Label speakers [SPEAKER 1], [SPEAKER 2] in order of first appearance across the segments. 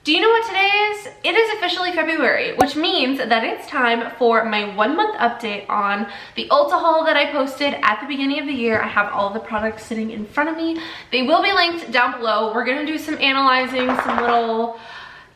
[SPEAKER 1] Do you know what today is? It is officially February, which means that it's time for my 1 month update on the Ulta haul that I posted at the beginning of the year. I have all the products sitting in front of me. They will be linked down below. We're gonna do some analyzing, some little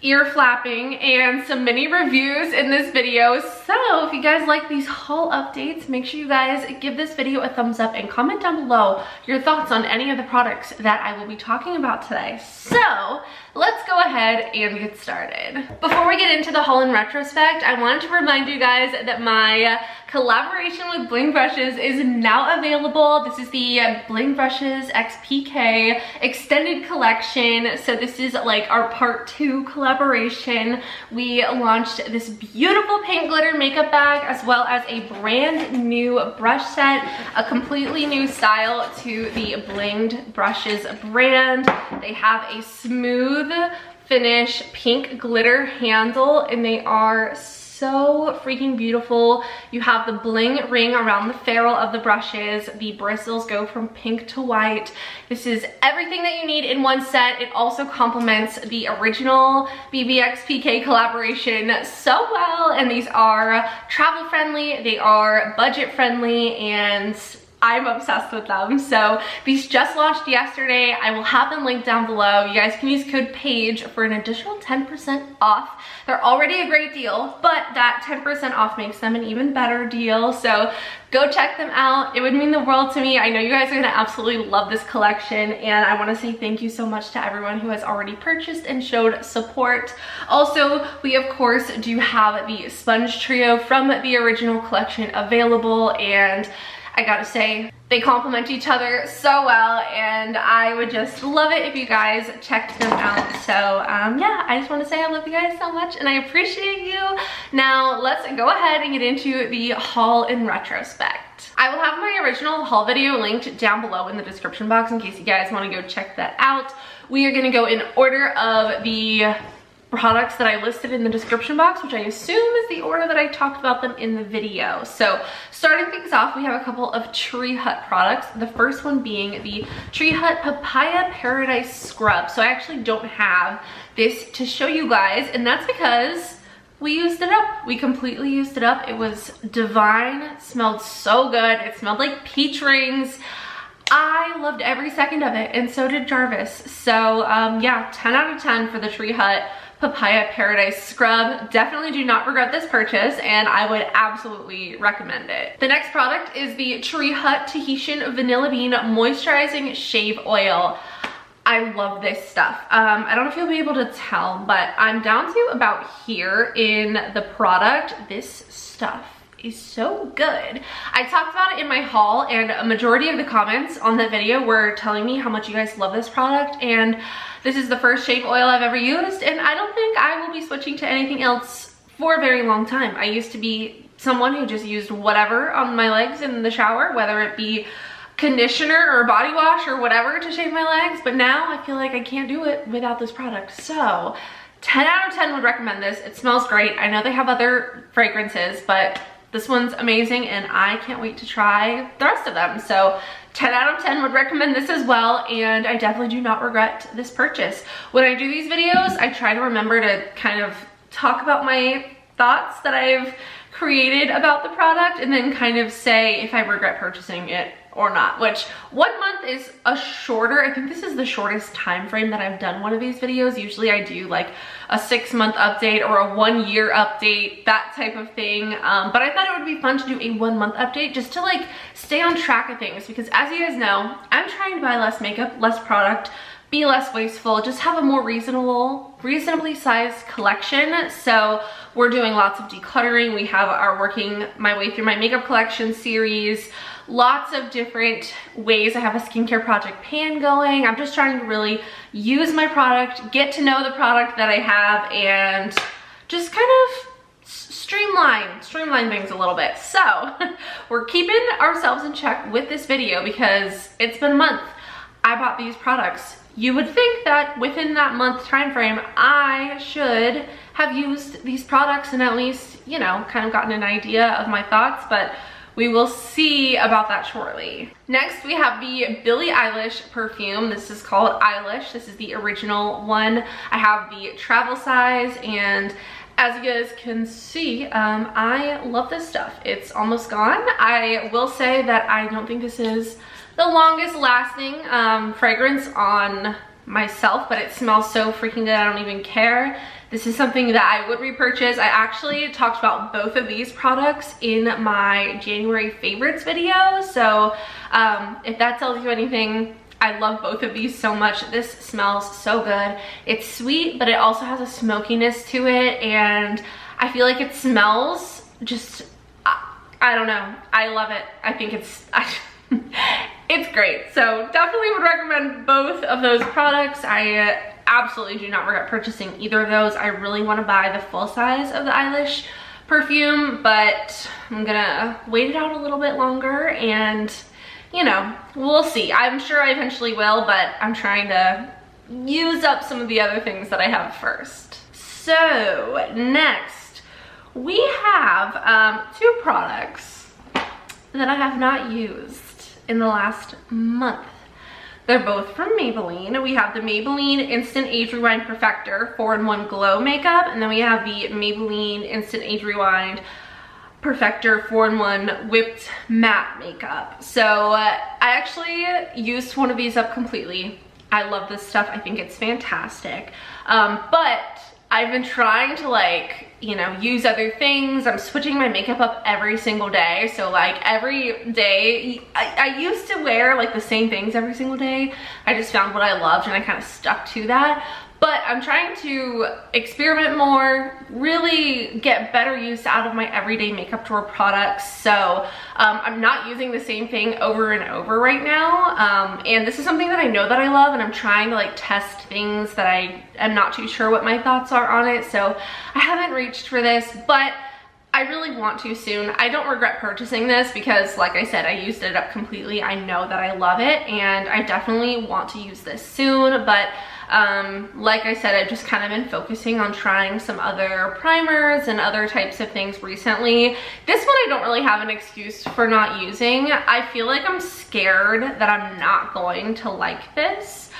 [SPEAKER 1] ear flapping, and some mini reviews in this video. So if you guys like these haul updates, make sure you guys give this video a thumbs up and comment down below your thoughts on any of the products that I will be talking about today. So let's go ahead and get started. Before we get into the haul in retrospect, I wanted to remind you guys that my collaboration with Bling Brushes is now available. This is the Bling Brushes X PK extended collection. So this is like our part 2 collaboration. We launched this beautiful paint glitter makeup bag as well as a brand new brush set, a completely new style to the Bling Brushes brand. They have a smooth finish pink glitter handle and they are so freaking beautiful. You have the bling ring around the ferrule of the brushes. The bristles go from pink to white. This is everything that you need in one set. It also complements the original BBXPK collaboration so well, and these are travel friendly, they are budget friendly, and I'm obsessed with them. So these just launched yesterday. I will have them linked down below. You guys can use code PAIGE for an additional 10% off. They're already a great deal, but that 10% off makes them an even better deal. So go check them out. It would mean the world to me. I know you guys are gonna absolutely love this collection, and I wanna say thank you so much to everyone who has already purchased and showed support. Also, we of course do have the sponge trio from the original collection available, and I gotta say, they complement each other so well, and I would just love it if you guys checked them out. So yeah, I just want to say I love you guys so much and I appreciate you. Now let's go ahead and get into the haul in retrospect. I will have my original haul video linked down below in the description box in case you guys want to go check that out. We are going to go in order of the products that I listed in the description box, which I assume is the order that I talked about them in the video. So starting things off, we have a couple of Tree Hut products. The first one being the Tree Hut Papaya Paradise Scrub. So I actually don't have this to show you guys, and that's because we used it up. We completely used it up. It was divine. It smelled so good. It smelled like peach rings. I loved every second of it, and so did Jarvis. So yeah, 10 out of 10 for the Tree Hut Papaya Paradise Scrub. Definitely do not regret this purchase, and I would absolutely recommend it. The next product is the Tree Hut Tahitian Vanilla Bean Moisturizing Shave Oil. I love this stuff. I don't know if you'll be able to tell, but I'm down to about here in the product. This stuff is so good. I talked about it in my haul, and a majority of the comments on the video were telling me how much you guys love this product, and this is the first shave oil I've ever used, and I don't think I will be switching to anything else for a very long time. I used to be someone who just used whatever on my legs in the shower, whether it be conditioner or body wash or whatever to shave my legs, but now I feel like I can't do it without this product. So 10 out of 10 would recommend this. It smells great. I know they have other fragrances, but this one's amazing, and I can't wait to try the rest of them. So 10 out of 10 would recommend this as well, and I definitely do not regret this purchase. When I do these videos, I try to remember to kind of talk about my thoughts that I've created about the product, and then kind of say if I regret purchasing it or not, which 1 month is a shorter, I think this is the shortest time frame that I've done one of these videos. Usually I do like a 6-month update or a 1-year update, that type of thing. But I thought it would be fun to do a 1 month update just to like stay on track of things, because as you guys know, I'm trying to buy less makeup, less product, be less wasteful, just have a more reasonably sized collection. So we're doing lots of decluttering. We have our Working My Way Through My Makeup Collection series, lots of different ways. I have a skincare project pan going. I'm just trying to really use my product, get to know the product that I have, and just kind of streamline things a little bit. So we're keeping ourselves in check with this video because it's been a month. I bought these products. You would think that within that month time frame, I should have used these products and at least, you know, kind of gotten an idea of my thoughts, but we will see about that shortly. Next, we have the Billie Eilish perfume. This is called Eilish. This is the original one. I have the travel size, and as you guys can see, I love this stuff. It's almost gone. I will say that I don't think this is the longest lasting fragrance on myself, but it smells so freaking good, I don't even care. This is something that I would repurchase. I actually talked about both of these products in my January favorites video, so if that tells you anything, I love both of these so much. This smells so good. It's sweet, but it also has a smokiness to it, and I feel like it smells just, I don't know, I love it. I think it's it's great. So definitely would recommend both of those products. I absolutely do not regret purchasing either of those. I really want to buy the full size of the Eilish perfume, but I'm gonna wait it out a little bit longer, and you know, we'll see. I'm sure I eventually will, but I'm trying to use up some of the other things that I have first. So next we have two products that I have not used in the last month. They're both from Maybelline. We have the Maybelline Instant Age Rewind Perfector 4-in-1 Glow Makeup, and then we have the Maybelline Instant Age Rewind Perfector 4-in-1 Whipped Matte Makeup. So I actually used one of these up completely. I love this stuff. I think it's fantastic. But I've been trying to, like, you know, use other things. I'm switching my makeup up every single day. So like every day, I used to wear like the same things every single day. I just found what I loved and I kind of stuck to that. But I'm trying to experiment more, really get better use out of my everyday makeup drawer products. So I'm not using the same thing over and over right now. And this is something that I know that I love, and I'm trying to like test things that I am not too sure what my thoughts are on it. So I haven't reached for this, but I really want to soon. I don't regret purchasing this because, like I said, I used it up completely. I know that I love it, and I definitely want to use this soon. But like I said, I've just kind of been focusing on trying some other primers and other types of things recently. This one I don't really have an excuse for not using. I feel like I'm scared that I'm not going to like this,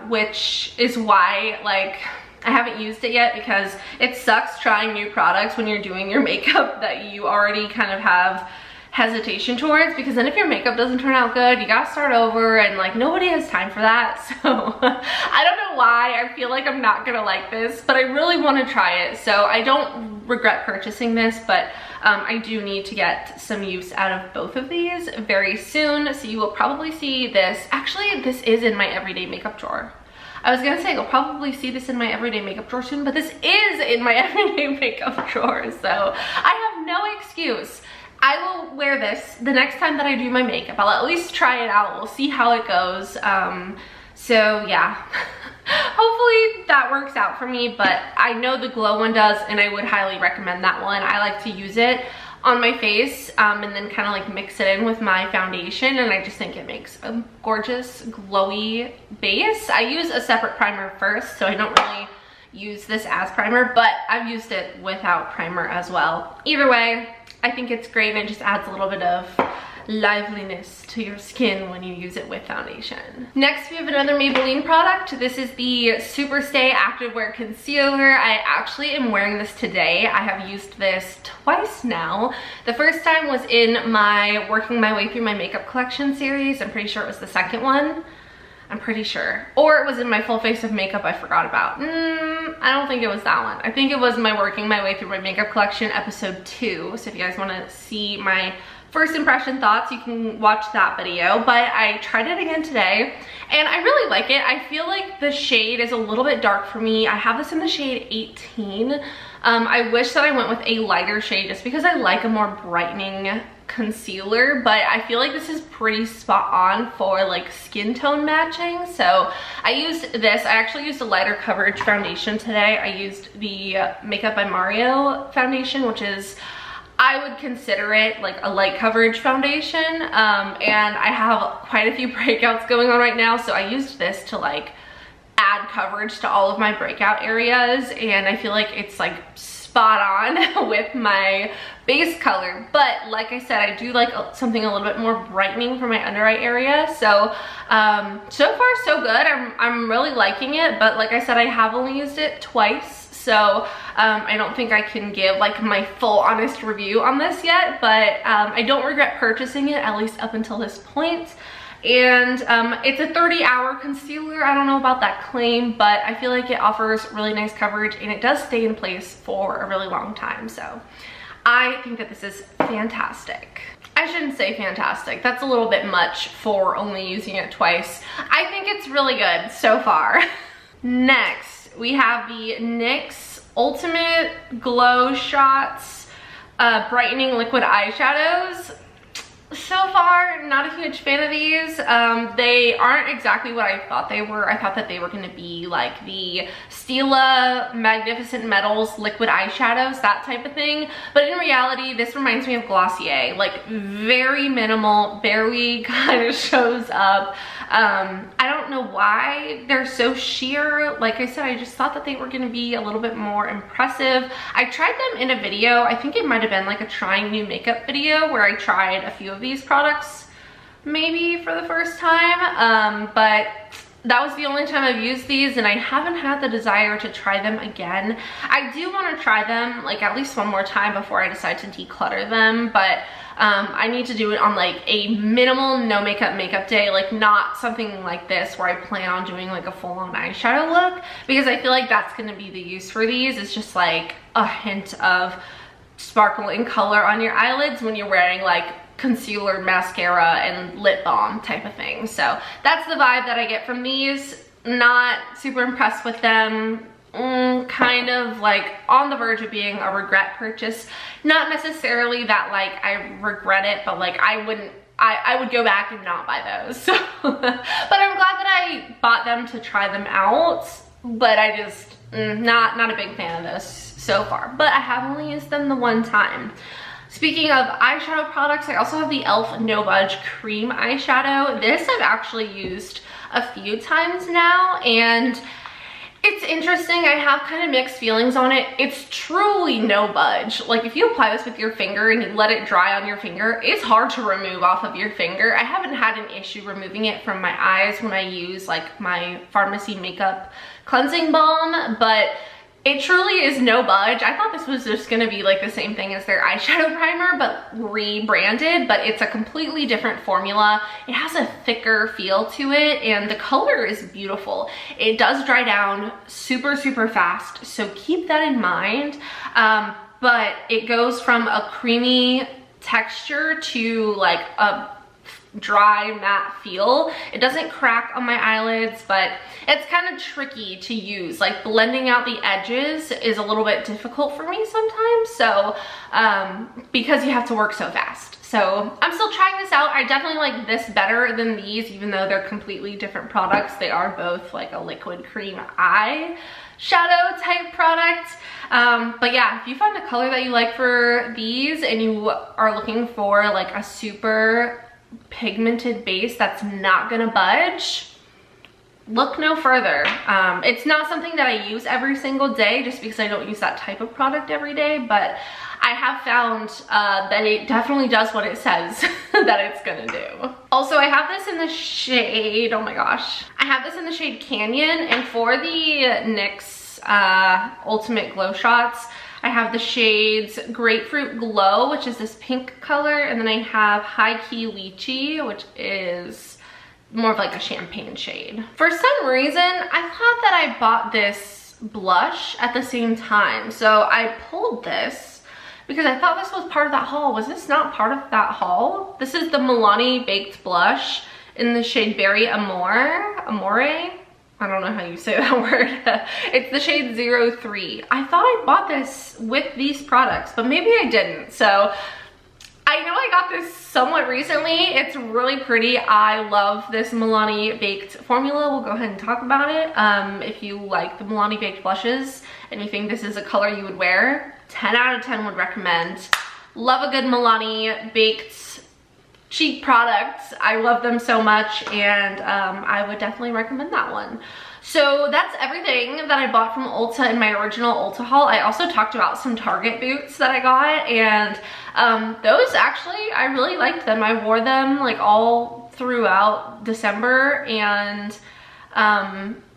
[SPEAKER 1] which is why, like, I haven't used it yet, because it sucks trying new products when you're doing your makeup that you already kind of have hesitation towards, because then if your makeup doesn't turn out good, you gotta start over, and like nobody has time for that. So I don't know why I feel like I'm not gonna like this, but I really want to try it. So I don't regret purchasing this, but I do need to get some use out of both of these very soon. So you will probably see this. Actually, this is in my everyday makeup drawer. I was gonna say you'll probably see this in my everyday makeup drawer soon, but this is in my everyday makeup drawer, so I have no excuse. I will wear this the next time that I do my makeup. I'll at least try it out. We'll see how it goes. So yeah, hopefully that works out for me, but I know the glow one does, and I would highly recommend that one. I like to use it on my face and then kind of like mix it in with my foundation, and I just think it makes a gorgeous glowy base. I use a separate primer first, so I don't really use this as primer, but I've used it without primer as well. Either way, I think it's great, and it just adds a little bit of liveliness to your skin when you use it with foundation. Next, we have another Maybelline product. This is the Superstay Activewear Concealer. I actually am wearing this today. I have used this twice now. The first time was in my Working My Way Through My Makeup Collection series. I'm pretty sure it was the second one. I'm pretty sure. Or it was in my Full Face of Makeup I forgot about. I don't think it was that one. I think it was my Working My Way Through My Makeup Collection episode 2. So if you guys want to see my first impression thoughts, you can watch that video. But I tried it again today, and I really like it. I feel like the shade is a little bit dark for me. I have this in the shade 18. I wish that I went with a lighter shade just because I like a more brightening concealer, but I feel like this is pretty spot on for like skin tone matching. So I used this. I actually used a lighter coverage foundation today. I used the Makeup by Mario foundation, which is, I would consider it like a light coverage foundation, and I have quite a few breakouts going on right now, so I used this to like add coverage to all of my breakout areas, and I feel like it's like spot on with my base color, but like I said, I do like something a little bit more brightening for my under eye area. So so far so good. I'm really liking it, but like I said, I have only used it twice, so I don't think I can give like my full honest review on this yet, but I don't regret purchasing it, at least up until this point. And it's a 30-hour concealer. I don't know about that claim, but I feel like it offers really nice coverage and it does stay in place for a really long time. So I think that this is fantastic. I shouldn't say fantastic. That's a little bit much for only using it twice. I think it's really good so far. Next, we have the NYX Ultimate Glow Shots Brightening Liquid Eyeshadows. So far, not a huge fan of these. They aren't exactly what I thought they were. I thought that they were going to be like the Stila Magnificent Metals liquid eyeshadows, that type of thing. But in reality, this reminds me of Glossier. Like, very minimal, barely kind of shows up. I don't know why they're so sheer. Like I said, I just thought that they were going to be a little bit more impressive. I tried them in a video. I think it might have been like a trying new makeup video where I tried a few of these products maybe for the first time, but that was the only time I've used these, and I haven't had the desire to try them again. I do want to try them like at least one more time before I decide to declutter them, but I need to do it on like a minimal no makeup day, like not something like this where I plan on doing like a full-on eyeshadow look, because I feel like that's going to be the use for these. It's just like a hint of sparkling color on your eyelids when you're wearing like concealer, mascara, and lip balm type of thing. So that's the vibe that I get from these. Not super impressed with them. Kind of like on the verge of being a regret purchase. Not necessarily that like I regret it, but like I would go back and not buy those. So, but I'm glad that I bought them to try them out, but I just not a big fan of those so far. But I have only used them the one time. Speaking of eyeshadow products, I also have the e.l.f. No Budge Cream Eyeshadow. This I've actually used a few times now, and it's interesting. I have kind of mixed feelings on it. It's truly no budge. Like, if you apply this with your finger and you let it dry on your finger, it's hard to remove off of your finger. I haven't had an issue removing it from my eyes when I use like my pharmacy makeup cleansing balm, but it truly is no budge. I thought this was just gonna be like the same thing as their eyeshadow primer, but rebranded, but it's a completely different formula. It has a thicker feel to it, and the color is beautiful. It does dry down super, super fast, so keep that in mind. But it goes from a creamy texture to like a dry matte feel. It doesn't crack on my eyelids, but it's kind of tricky to use. Like, blending out the edges is a little bit difficult for me sometimes, so because you have to work so fast. So I'm still trying this out. I definitely like this better than these, even though they're completely different products. They are both like a liquid cream eye shadow type product. But yeah, if you find a color that you like for these and you are looking for like a super pigmented base that's not gonna budge, look no further. It's not something that I use every single day just because I don't use that type of product every day, but I have found that it definitely does what it says that it's gonna do. Also, I have this in the shade, oh my gosh. I have this in the shade Canyon, and for the NYX Ultimate Glow Shots, I have the shades Grapefruit Glow, which is this pink color, and then I have High Key Lychee, which is more of like a champagne shade. For some reason, I thought that I bought this blush at the same time, so I pulled this because I thought this was part of that haul. Was this not part of that haul? This is the Milani Baked Blush in the shade Berry Amore. I don't know how you say that word. It's the shade 03. I thought I bought this with these products, but maybe I didn't. So I know I got this somewhat recently. It's really pretty. I love this Milani Baked formula. We'll go ahead and talk about it. If you like the Milani Baked blushes and you think this is a color you would wear, 10 out of 10 would recommend. Love a good Milani Baked cheap products. I love them so much, and I would definitely recommend that one. So that's everything that I bought from Ulta in my original Ulta haul. I also talked about some Target boots that I got, and those actually, I really liked them. I wore them like all throughout December and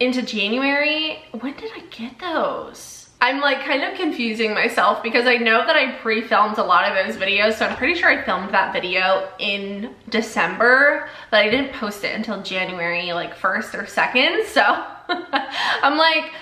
[SPEAKER 1] into January. When did I get those? I'm like kind of confusing myself because I know that I pre-filmed a lot of those videos, so I'm pretty sure I filmed that video in December, but I didn't post it until January like 1st or 2nd, so I'm like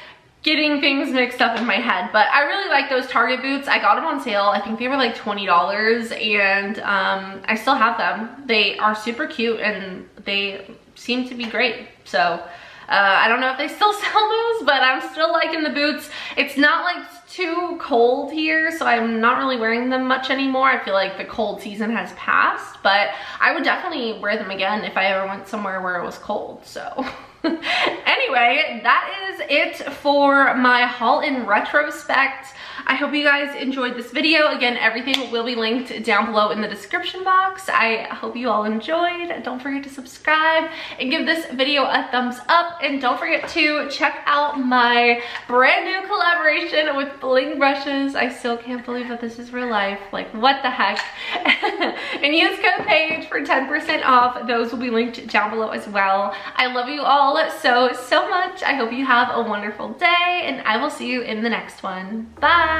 [SPEAKER 1] getting things mixed up in my head. But I really like those Target boots. I got them on sale. I think they were like $20, and I still have them. They are super cute and they seem to be great. So I don't know if they still sell those, but I'm still liking the boots. It's not like too cold here, so I'm not really wearing them much anymore. I feel like the cold season has passed, but I would definitely wear them again if I ever went somewhere where it was cold. So anyway, that is it for my haul in retrospect. I hope you guys enjoyed this video. Again, everything will be linked down below in the description box. I hope you all enjoyed. Don't forget to subscribe and give this video a thumbs up. And don't forget to check out my brand new collaboration with Bling Brushes. I still can't believe that this is real life. Like, what the heck? And use code PAIGE for 10% off. Those will be linked down below as well. I love you all so much. I hope you have a wonderful day, and I will see you in the next one. Bye.